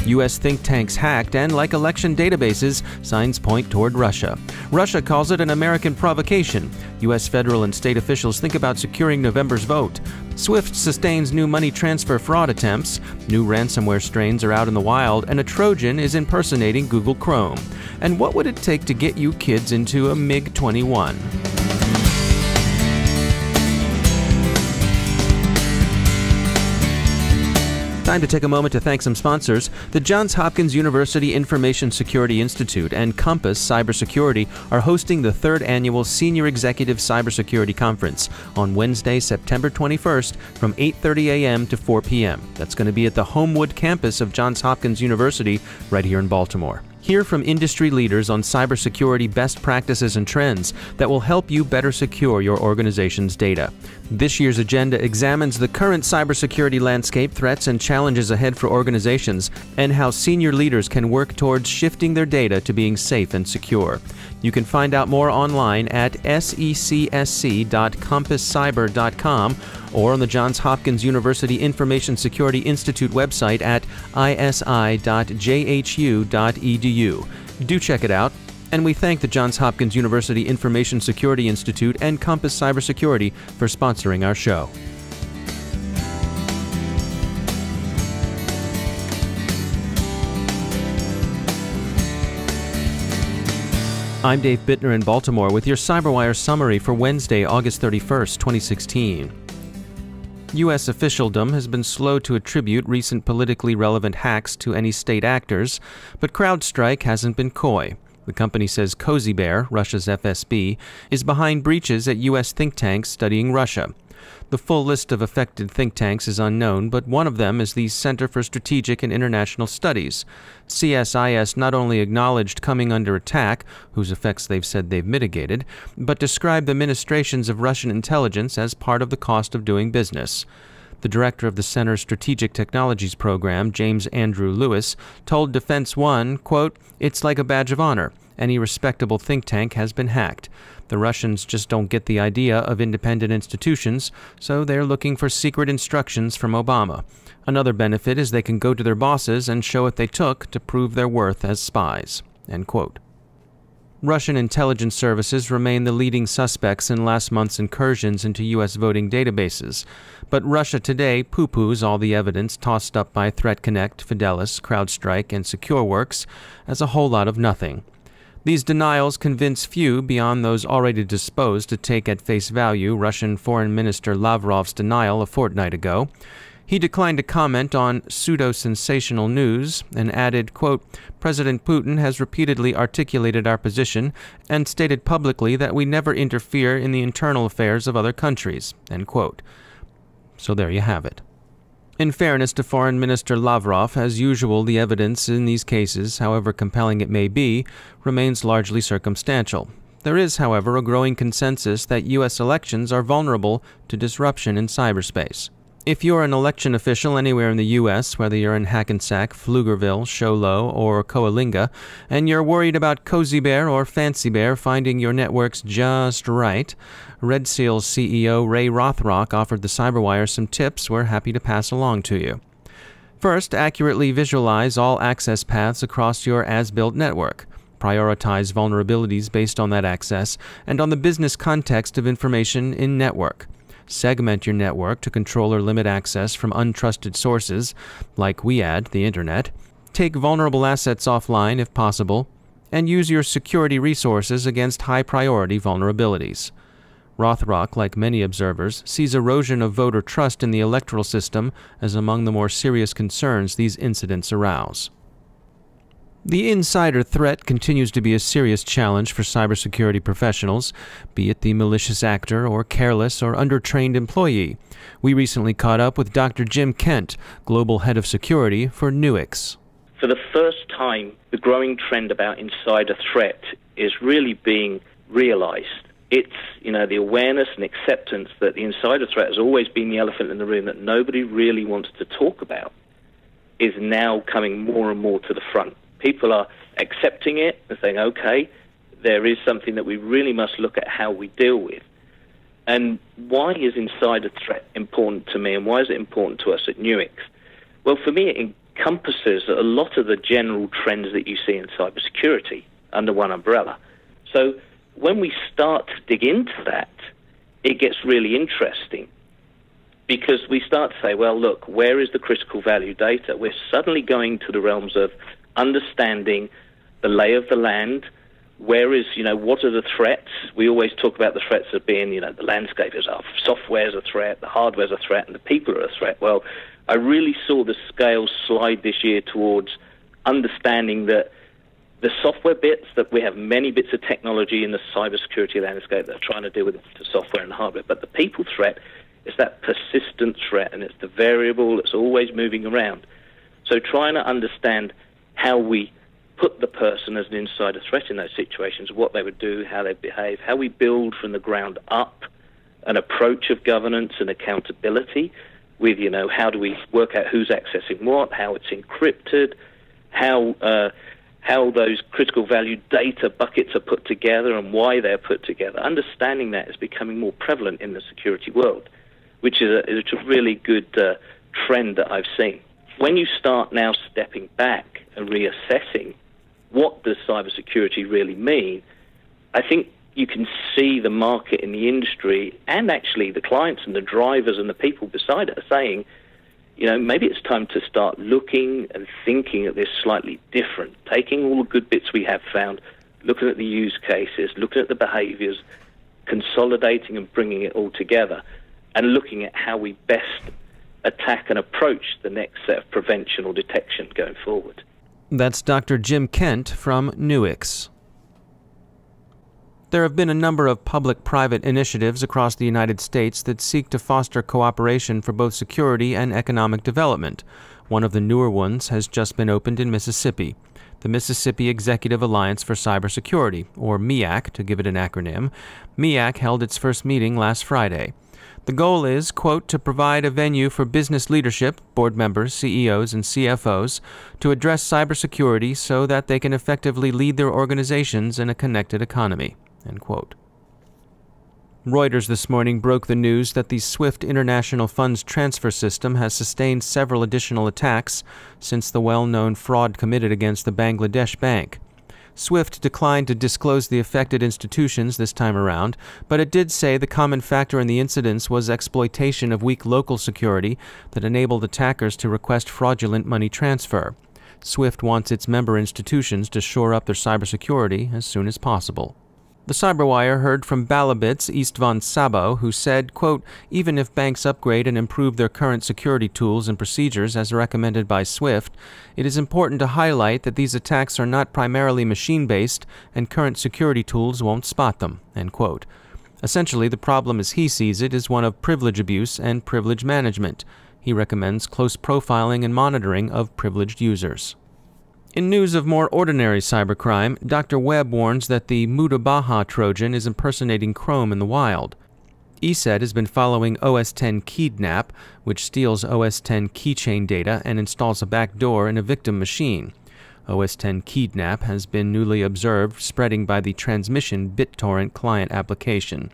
U.S. think tanks hacked and, like election databases, signs point toward Russia. Russia calls it an American provocation. U.S. federal and state officials think about securing November's vote. SWIFT sustains new money transfer fraud attempts. New ransomware strains are out in the wild, and a Trojan is impersonating Google Chrome. And what would it take to get you kids into a MiG-21? Time to take a moment to thank some sponsors. The Johns Hopkins University Information Security Institute and Compass Cybersecurity are hosting the 3rd annual Senior Executive Cybersecurity Conference on Wednesday, September 21st from 8:30 a.m. to 4 p.m. That's going to be at the Homewood campus of Johns Hopkins University right here in Baltimore. Hear from industry leaders on cybersecurity best practices and trends that will help you better secure your organization's data. This year's agenda examines the current cybersecurity landscape, threats, and challenges ahead for organizations, and how senior leaders can work towards shifting their data to being safe and secure. You can find out more online at secsc.compasscyber.com or on the Johns Hopkins University Information Security Institute website at isi.jhu.edu. Do check it out. And we thank the Johns Hopkins University Information Security Institute and Compass Cybersecurity for sponsoring our show. I'm Dave Bittner in Baltimore with your CyberWire summary for Wednesday, August 31st, 2016. U.S. officialdom has been slow to attribute recent politically relevant hacks to any state actors, but CrowdStrike hasn't been coy. The company says Cozy Bear, Russia's FSB, is behind breaches at U.S. think tanks studying Russia. The full list of affected think tanks is unknown, but one of them is the Center for Strategic and International Studies. CSIS not only acknowledged coming under attack, whose effects they've said they've mitigated, but described the ministrations of Russian intelligence as part of the cost of doing business. The director of the Center's Strategic Technologies Program, James Andrew Lewis, told Defense One, quote, "It's like a badge of honor. Any respectable think tank has been hacked. The Russians just don't get the idea of independent institutions, so they're looking for secret instructions from Obama. Another benefit is they can go to their bosses and show what they took to prove their worth as spies." End quote. Russian intelligence services remain the leading suspects in last month's incursions into U.S. voting databases. But Russia Today poo-poos all the evidence tossed up by ThreatConnect, Fidelis, CrowdStrike, and SecureWorks as a whole lot of nothing. These denials convince few beyond those already disposed to take at face value Russian Foreign Minister Lavrov's denial a fortnight ago. He declined to comment on pseudo-sensational news and added, quote, "President Putin has repeatedly articulated our position and stated publicly that we never interfere in the internal affairs of other countries," end quote. So there you have it. In fairness to Foreign Minister Lavrov, as usual, the evidence in these cases, however compelling it may be, remains largely circumstantial. There is, however, a growing consensus that U.S. elections are vulnerable to disruption in cyberspace. If you're an election official anywhere in the U.S., whether you're in Hackensack, Pflugerville, Show Low, or Coalinga, and you're worried about Cozy Bear or Fancy Bear finding your networks just right, Red Seal's CEO Ray Rothrock offered the CyberWire some tips we're happy to pass along to you. First, accurately visualize all access paths across your as-built network. Prioritize vulnerabilities based on that access and on the business context of information in network. Segment your network to control or limit access from untrusted sources, like WeAd, the Internet. Take vulnerable assets offline if possible, and use your security resources against high-priority vulnerabilities. Rothrock, like many observers, sees erosion of voter trust in the electoral system as among the more serious concerns these incidents arouse. The insider threat continues to be a serious challenge for cybersecurity professionals, be it the malicious actor or careless or undertrained employee. We recently caught up with Dr. Jim Kent, Global Head of Security for Nuix. For the first time, the growing trend about insider threat is really being realized. It's, the awareness and acceptance that the insider threat has always been the elephant in the room that nobody really wants to talk about is now coming more and more to the front. People are accepting it and saying, okay, there is something that we really must look at how we deal with. And why is insider threat important to me, and why is it important to us at Nuix? Well, for me, it encompasses a lot of the general trends that you see in cybersecurity under one umbrella. So when we start to dig into that, it gets really interesting, because we start to say, well, look, where is the critical value data? We're suddenly going to the realms of understanding the lay of the land. Where is, what are the threats? We always talk about the threats as being, the landscape is our software's a threat, the hardware's a threat, and the people are a threat. Well, I really saw the scale slide this year towards understanding that the software bits, that we have many bits of technology in the cybersecurity landscape that are trying to deal with the software and hardware, but the people threat is that persistent threat, and it's the variable that's always moving around. So trying to understand how we put the person as an insider threat in those situations, what they would do, how they behave, how we build from the ground up an approach of governance and accountability with, how do we work out who's accessing what, how it's encrypted, how those critical value data buckets are put together and why they're put together. Understanding that is becoming more prevalent in the security world, which is a really good trend that I've seen. When you start now stepping back and reassessing what does cybersecurity really mean, I think you can see the market in the industry and actually the clients and the drivers and the people beside it are saying, maybe it's time to start looking and thinking at this slightly different, taking all the good bits we have found, looking at the use cases, looking at the behaviors, consolidating and bringing it all together, and looking at how we best attack and approach the next set of prevention or detection going forward. That's Dr. Jim Kent from Nuix. There have been a number of public-private initiatives across the United States that seek to foster cooperation for both security and economic development. One of the newer ones has just been opened in Mississippi. The Mississippi Executive Alliance for Cybersecurity, or MEAC to give it an acronym. MEAC held its first meeting last Friday. The goal is, quote, to provide a venue for business leadership, board members, CEOs, and CFOs to address cybersecurity so that they can effectively lead their organizations in a connected economy, end quote. Reuters this morning broke the news that the SWIFT international funds transfer system has sustained several additional attacks since the well-known fraud committed against the Bangladesh bank. SWIFT declined to disclose the affected institutions this time around, but it did say the common factor in the incidents was exploitation of weak local security that enabled attackers to request fraudulent money transfer. SWIFT wants its member institutions to shore up their cybersecurity as soon as possible. The CyberWire heard from Balabit's Istvan Sabo, who said, quote, even if banks upgrade and improve their current security tools and procedures as recommended by SWIFT, it is important to highlight that these attacks are not primarily machine-based and current security tools won't spot them, end quote. Essentially, the problem as he sees it is one of privilege abuse and privilege management. He recommends close profiling and monitoring of privileged users. In news of more ordinary cybercrime, Dr. Webb warns that the Mutabaha Trojan is impersonating Chrome in the wild. ESET has been following OS X Kidnap, which steals OS X keychain data and installs a backdoor in a victim machine. OS X Kidnap has been newly observed spreading by the Transmission BitTorrent client application.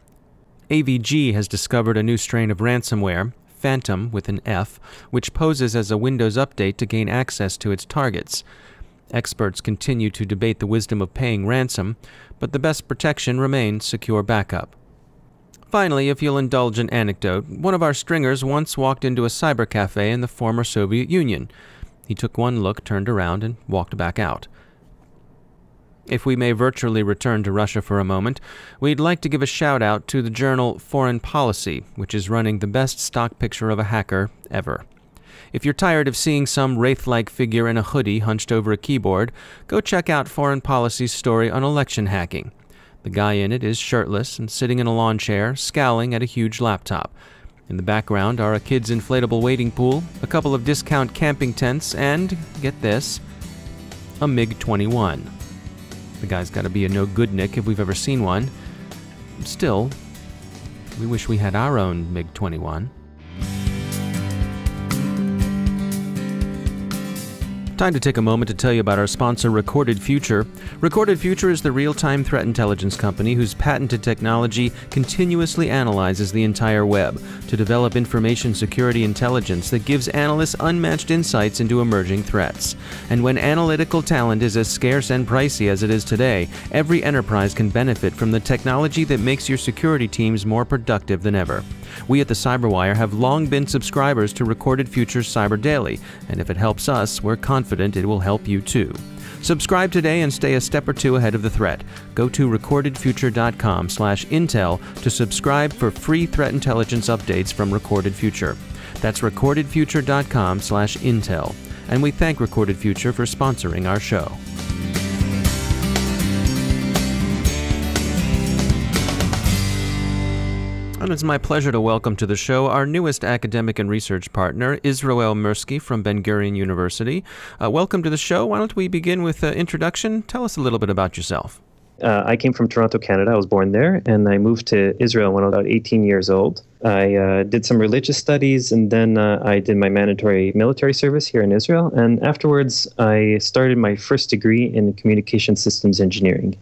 AVG has discovered a new strain of ransomware, Phantom with an F, which poses as a Windows update to gain access to its targets. Experts continue to debate the wisdom of paying ransom, but the best protection remains secure backup. Finally, if you'll indulge an anecdote, one of our stringers once walked into a cyber cafe in the former Soviet Union. He took one look, turned around, and walked back out. If we may virtually return to Russia for a moment, we'd like to give a shout-out to the journal Foreign Policy, which is running the best stock picture of a hacker ever. If you're tired of seeing some wraith-like figure in a hoodie hunched over a keyboard, go check out Foreign Policy's story on election hacking. The guy in it is shirtless and sitting in a lawn chair, scowling at a huge laptop. In the background are a kid's inflatable wading pool, a couple of discount camping tents, and, get this, a MiG-21. The guy's got to be a no-goodnik if we've ever seen one. Still, we wish we had our own MiG-21. Time to take a moment to tell you about our sponsor, Recorded Future. Recorded Future is the real-time threat intelligence company whose patented technology continuously analyzes the entire web to develop information security intelligence that gives analysts unmatched insights into emerging threats. And when analytical talent is as scarce and pricey as it is today, every enterprise can benefit from the technology that makes your security teams more productive than ever. We at the CyberWire have long been subscribers to Recorded Future's Cyber Daily, and if it helps us, we're confident it will help you too. Subscribe today and stay a step or two ahead of the threat. Go to recordedfuture.com/intel to subscribe for free threat intelligence updates from Recorded Future. That's recordedfuture.com/intel. And we thank Recorded Future for sponsoring our show. And it's my pleasure to welcome to the show our newest academic and research partner, Yisroel Mirsky from Ben-Gurion University. Welcome to the show. Why don't we begin with an introduction? Tell us a little bit about yourself. I came from Toronto, Canada. I was born there, and I moved to Israel when I was about 18 years old. I did some religious studies, and then I did my mandatory military service here in Israel. And afterwards, I started my first degree in communication systems engineering.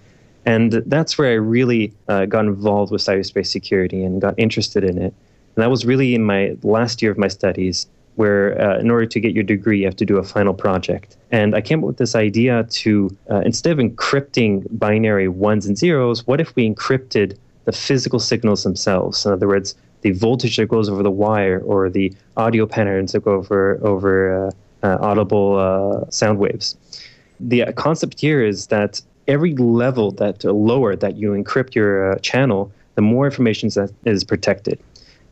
And that's where I really got involved with cyberspace security and got interested in it. And that was really in my last year of my studies, where in order to get your degree, you have to do a final project. And I came up with this idea to, instead of encrypting binary ones and zeros, what if we encrypted the physical signals themselves? In other words, the voltage that goes over the wire or the audio patterns that go over audible sound waves. The concept here is that every level lower that you encrypt your channel, the more information that is protected.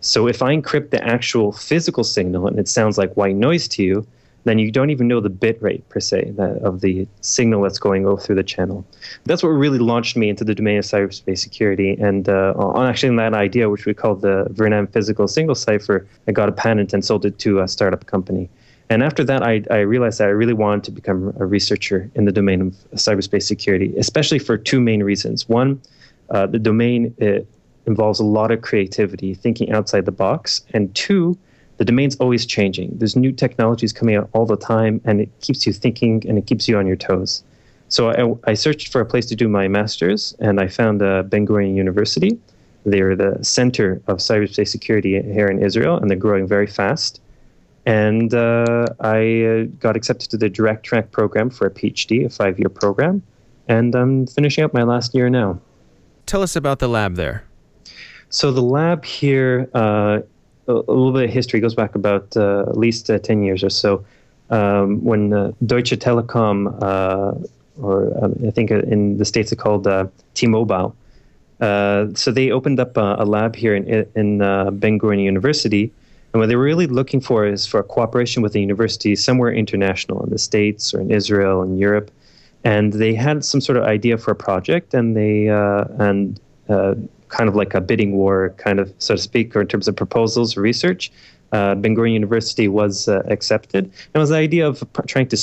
So if I encrypt the actual physical signal and it sounds like white noise to you, then you don't even know the bit rate per se of the signal that's going through the channel. That's what really launched me into the domain of cyberspace security. And on that idea, which we called the Vernam Physical Signal Cipher, I got a patent and sold it to a startup company. And after that, I realized that I really wanted to become a researcher in the domain of cyberspace security, especially for two main reasons. One, the domain involves a lot of creativity, thinking outside the box. And two, the domain's always changing. There's new technologies coming out all the time, and it keeps you thinking and it keeps you on your toes. So I searched for a place to do my master's, and I found Ben-Gurion University. They're the center of cyberspace security here in Israel, and they're growing very fast. And I got accepted to the direct track program for a PhD, a 5-year program, and I'm finishing up my last year now. Tell us about the lab there. So the lab here, a little bit of history, goes back about at least 10 years or so, when Deutsche Telekom, or I think in the States it's called T-Mobile, so they opened up a lab here in Ben-Gurion University. And what they were really looking for is for cooperation with a university somewhere international, in the States or in Israel and Europe. And they had some sort of idea for a project, and they kind of like a bidding war, kind of, so to speak, or in terms of proposals or research. Ben-Gurion University was accepted. And it was the idea of trying to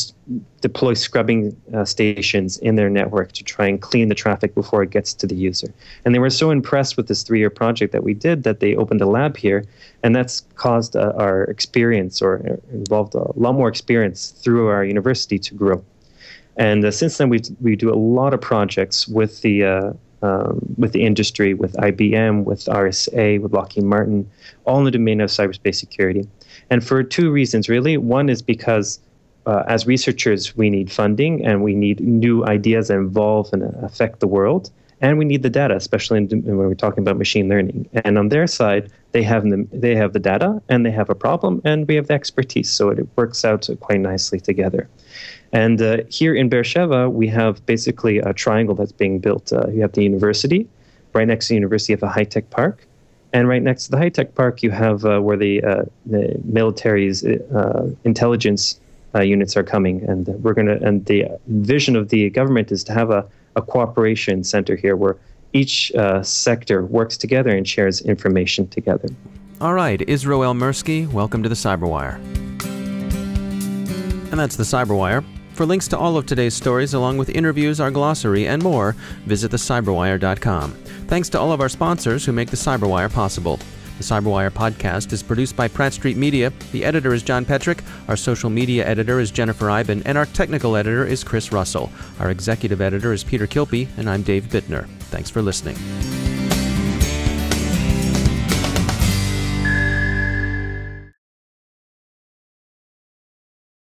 deploy scrubbing stations in their network to try and clean the traffic before it gets to the user. And they were so impressed with this 3-year project that we did that they opened a lab here, and that's caused our experience, or involved a lot more experience through our university to grow. And since then, we do a lot of projects with the industry, with IBM, with RSA, with Lockheed Martin, all in the domain of cyberspace security. And for two reasons, really. One is because as researchers, we need funding, and we need new ideas that involve and affect the world. And we need the data, especially when we're talking about machine learning. And on their side, they have the data, and they have a problem, and we have the expertise. So it works out quite nicely together. And here in Beersheba, we have basically a triangle that's being built. You have the university. Right next to the university, you have a high-tech park. And right next to the high-tech park, you have where the military's intelligence units are coming. And and the vision of the government is to have a cooperation center here where each sector works together and shares information together. All right, Yisroel Mirsky, welcome to the CyberWire. And that's the CyberWire. For links to all of today's stories, along with interviews, our glossary, and more, visit thecyberwire.com. Thanks to all of our sponsors who make the CyberWire possible. The CyberWire podcast is produced by Pratt Street Media. The editor is John Petrick, our social media editor is Jennifer Iben, and our technical editor is Chris Russell. Our executive editor is Peter Kilpie, and I'm Dave Bittner. Thanks for listening.